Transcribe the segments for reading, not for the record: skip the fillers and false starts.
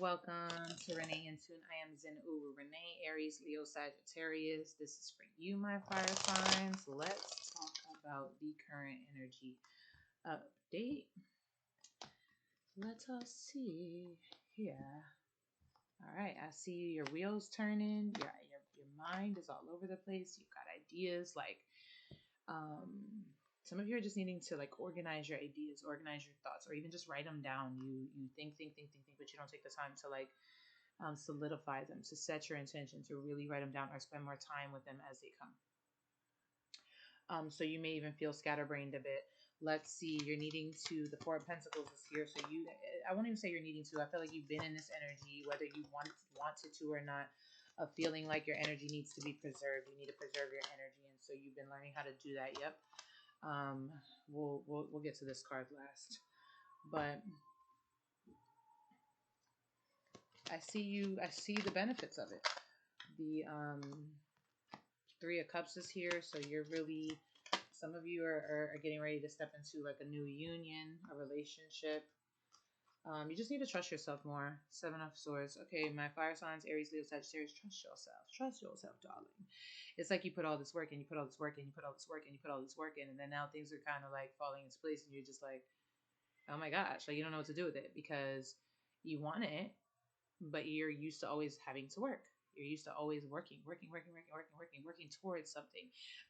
Welcome to Renee and Tune. I am Zin Uru Renee, Aries, Leo, Sagittarius. This is for you, my fire signs. Let's talk about the current energy update. Let us see here. All right, I see your wheels turning. Your mind is all over the place. You've got ideas like some of you are just needing to like organize your ideas, organize your thoughts, or even just write them down. You think, but you don't take the time to like solidify them, to set your intention, to really write them down or spend more time with them as they come. So you may even feel scatterbrained a bit. Let's see, you're needing to, the Four of Pentacles is here. So I won't even say you're needing to. I feel like you've been in this energy, whether you wanted to or not, of feeling like your energy needs to be preserved. You need to preserve your energy. And so you've been learning how to do that. Yep. We'll get to this card last, but I see the benefits of it. The Three of Cups is here, so you're really, some of you are getting ready to step into like a new union, a relationship. You just need to trust yourself more. Seven of Swords. Okay, my fire signs, Aries, Leo, Sagittarius, trust yourself. Trust yourself, darling. It's like you put all this work in, you put all this work in, you put all this work in, you put all this work in, and then now things are kind of like falling into place, and you're just like, oh my gosh, like you don't know what to do with it because you want it, but you're used to always having to work. You're used to always working towards something.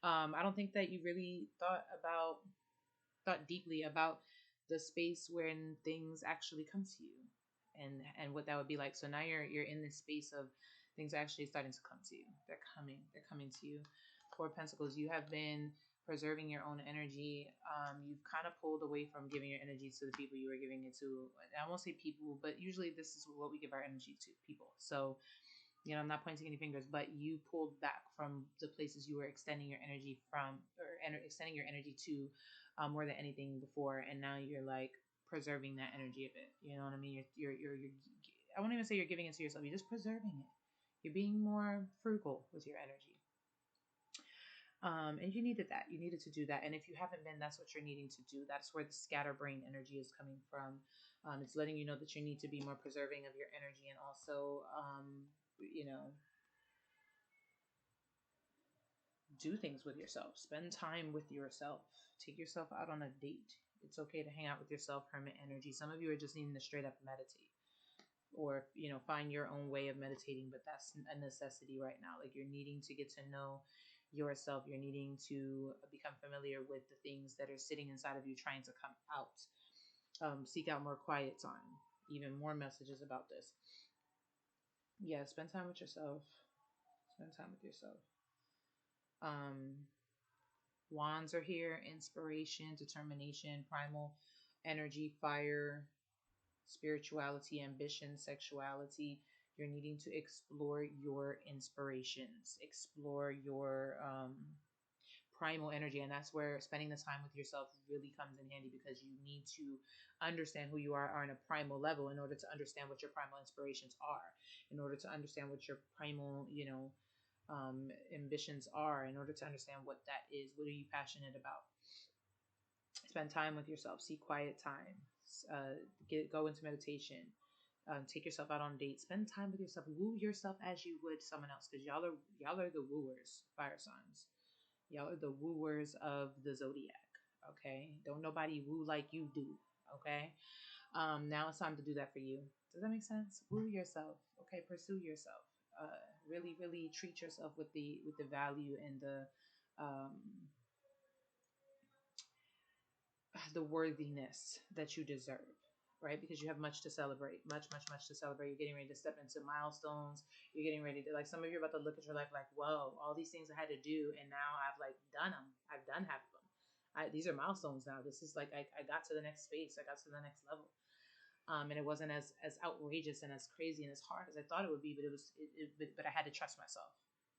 I don't think that you really thought deeply about the space when things actually come to you and what that would be like. So now you're in this space of things actually starting to come to you. They're coming to you. Four of Pentacles, you have been preserving your own energy. You've kind of pulled away from giving your energy to the people you were giving it to. I won't say people, but usually this is what we give our energy to, people. So, you know, I'm not pointing any fingers, but you pulled back from the places you were extending your energy from, or extending your energy to, more than anything before, and now you're like preserving that energy a bit. You know what I mean? You're I won't even say you're giving it to yourself. You're just preserving it. You're being more frugal with your energy. And you needed that. You needed to do that. And if you haven't been, that's what you're needing to do. That's where the scatterbrain energy is coming from. It's letting you know that you need to be more preserving of your energy, and also, you know, do things with yourself. Spend time with yourself. Take yourself out on a date. It's okay to hang out with yourself, hermit energy. Some of you are just needing to straight up meditate, or, you know, find your own way of meditating, but that's a necessity right now. Like, you're needing to get to know yourself. You're needing to become familiar with the things that are sitting inside of you trying to come out. Seek out more quiet time. Even more messages about this. Yeah, spend time with yourself. Spend time with yourself. Wands are here. Inspiration, determination, primal energy, fire, spirituality, ambition, sexuality. You're needing to explore your inspirations, explore your primal energy. And that's where spending the time with yourself really comes in handy, because you need to understand who you are on a primal level in order to understand what your primal inspirations are, in order to understand what your primal, you know, ambitions are, in order to understand what that is. What are you passionate about? Spend time with yourself. Seek quiet time. Go into meditation. Take yourself out on dates. Spend time with yourself. Woo yourself as you would someone else, because y'all are the wooers, fire signs. Y'all are the wooers of the zodiac. Okay, don't nobody woo like you do. Okay, now it's time to do that for you. Does that make sense? Woo yourself. Okay, pursue yourself. Really, really treat yourself with the value and the worthiness that you deserve, right? Because you have much to celebrate, much to celebrate. You're getting ready to step into milestones. You're getting ready to, like, some of you are about to look at your life like, whoa, all these things I had to do, and now I've like done them. I've done half of them. These are milestones now. This is like, I got to the next space. I got to the next level. And it wasn't as outrageous and as crazy and as hard as I thought it would be, but I had to trust myself.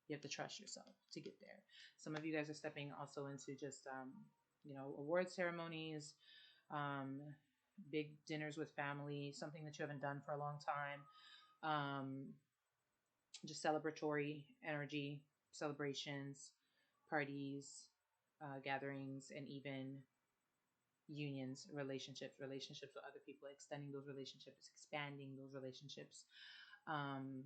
You have to trust yourself to get there. Some of you guys are stepping also into just, you know, award ceremonies, big dinners with family, something that you haven't done for a long time. Just celebratory energy, celebrations, parties, gatherings, and even unions, relationships with other people, extending those relationships, expanding those relationships. Um,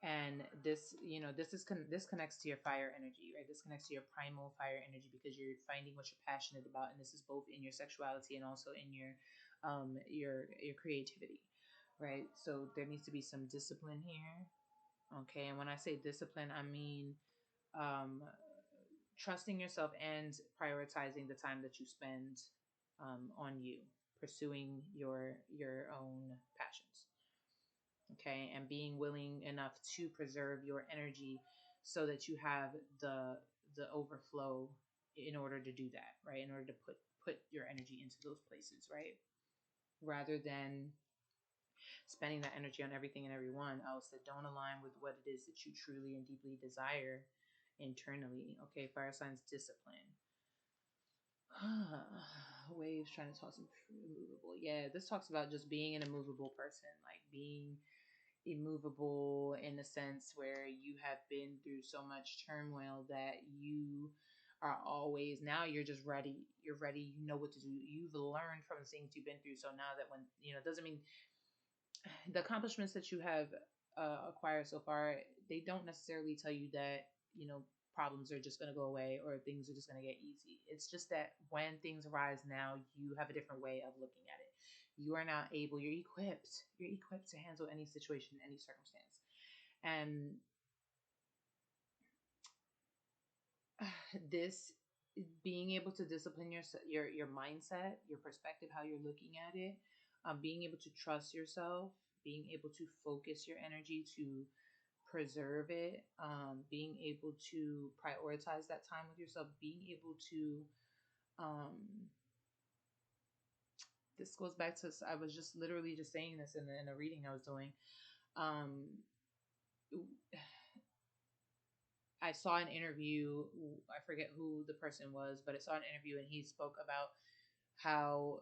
and this, this connects to your fire energy, right? This connects to your primal fire energy because you're finding what you're passionate about, and this is both in your sexuality and also in your creativity, right? So there needs to be some discipline here. Okay, and when I say discipline, I mean um, trusting yourself and prioritizing the time that you spend on you, pursuing your own passions. Okay, and being willing enough to preserve your energy so that you have the overflow in order to do that, right? In order to put your energy into those places, right? Rather than spending that energy on everything and everyone else that don't align with what it is that you truly and deeply desire internally. Okay, fire signs discipline. Waves trying to toss immovable. Yeah, this talks about just being an immovable person, like being immovable in the sense where you have been through so much turmoil that you are always, now you're just ready. You're ready. You know what to do. You've learned from the things you've been through. So now that when, it doesn't mean the accomplishments that you have acquired so far, they don't necessarily tell you that, problems are just going to go away or things are just going to get easy. It's just that when things arise now, you have a different way of looking at it. You are now able, you're equipped to handle any situation, any circumstance. And this being able to discipline your mindset, your perspective, how you're looking at it, being able to trust yourself, being able to focus your energy to preserve it, being able to prioritize that time with yourself, being able to this goes back to, I was just literally just saying this in a reading I was doing. um, I saw an interview, I forget who the person was, but I saw an interview and he spoke about how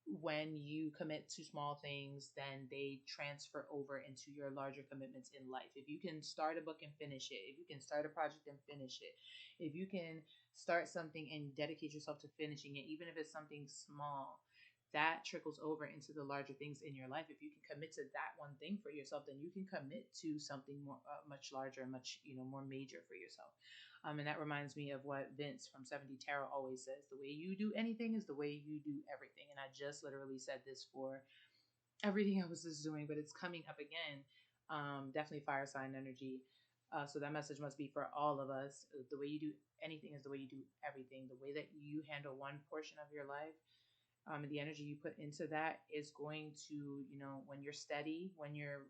when you commit to small things, then they transfer over into your larger commitments in life. If you can start a book and finish it, if you can start a project and finish it, if you can start something and dedicate yourself to finishing it, even if it's something small, that trickles over into the larger things in your life. If you can commit to that one thing for yourself, then you can commit to something more, much larger, much more major for yourself. And that reminds me of what Vince from 70 Tarot always says: the way you do anything is the way you do everything. And I just literally said this for everything I was just doing, but it's coming up again. Definitely fire sign energy. So that message must be for all of us. The way you do anything is the way you do everything. The way that you handle one portion of your life, and the energy you put into that is going to, when you're steady, when you're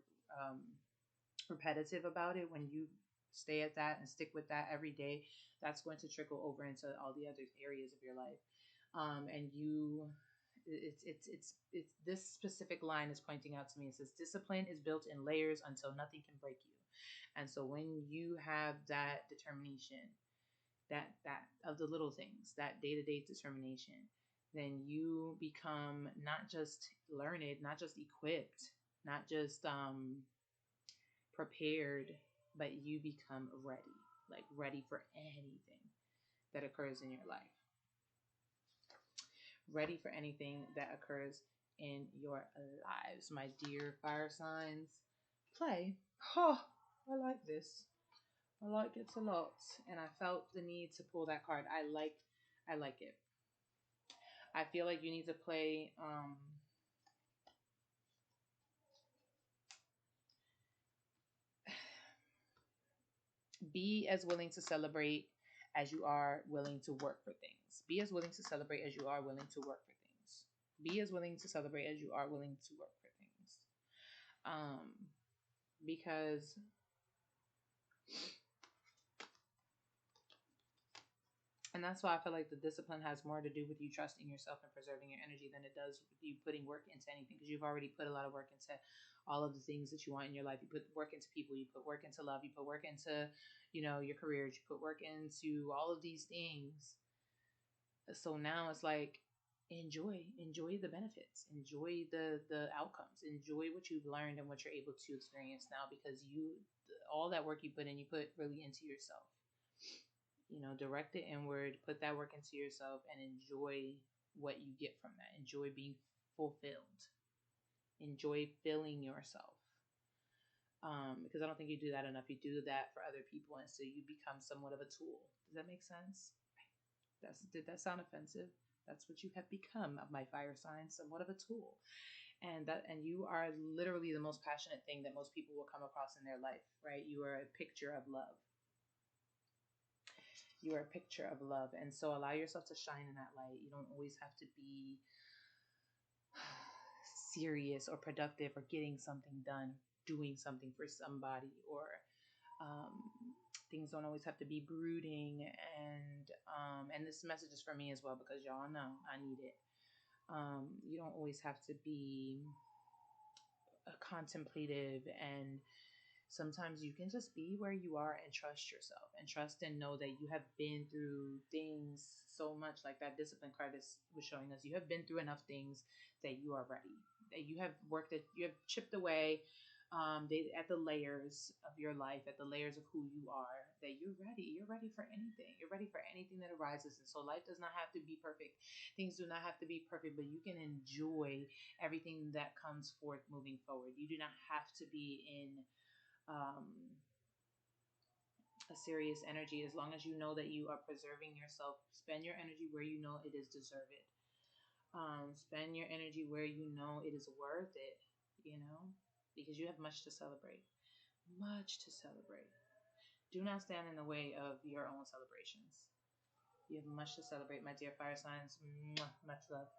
repetitive about it, when you stay at that and stick with that every day, that's going to trickle over into all the other areas of your life. And you, it's this specific line is pointing out to me. It says, discipline is built in layers until nothing can break you. And so when you have that determination, that of the little things, that day-to-day determination, then you become not just learned, not just equipped, not just prepared, but you become ready, like ready for anything that occurs in your life. Ready for anything that occurs in your lives, my dear fire signs. Play. Oh, I like this. I like it a lot, and I felt the need to pull that card. I like it. I feel like you need to play. Be as willing to celebrate as you are willing to work for things. Be as willing to celebrate as you are willing to work for things. Be as willing to celebrate as you are willing to work for things. Because and that's why I feel like the discipline has more to do with you trusting yourself and preserving your energy than it does with you putting work into anything, because you've already put a lot of work into all of the things that you want in your life. You put work into people, you put work into love, you put work into, your careers, you put work into all of these things. So now it's like, enjoy the benefits, enjoy the outcomes, enjoy what you've learned and what you're able to experience now, because all that work you put in, you put really into yourself. You know, direct it inward, put that work into yourself, and enjoy what you get from that. Enjoy being fulfilled. Enjoy filling yourself. Because I don't think you do that enough. You do that for other people, and so you become somewhat of a tool. Does that make sense? Did that sound offensive? That's what you have become, my fire sign, somewhat of a tool. And you are literally the most passionate thing that most people will come across in their life, right? You are a picture of love. You are a picture of love. And so allow yourself to shine in that light. You don't always have to be serious or productive or getting something done, doing something for somebody, or um, things don't always have to be brooding. And this message is for me as well, because y'all know I need it. You don't always have to be contemplative, and sometimes you can just be where you are and trust yourself and trust and know that you have been through things so much, like that discipline card was showing us. You have been through enough things that you are ready, that you have worked it, you have chipped away at the layers of your life, at the layers of who you are, that you're ready for anything, you're ready for anything that arises. And so life does not have to be perfect, things do not have to be perfect, but you can enjoy everything that comes forth moving forward. You do not have to be in um, a serious energy, as long as you know that you are preserving yourself. Spend your energy where you know it is deserved. Spend your energy where you know it is worth it, you know, because you have much to celebrate. Much to celebrate. Do not stand in the way of your own celebrations. You have much to celebrate, my dear fire signs. Much love.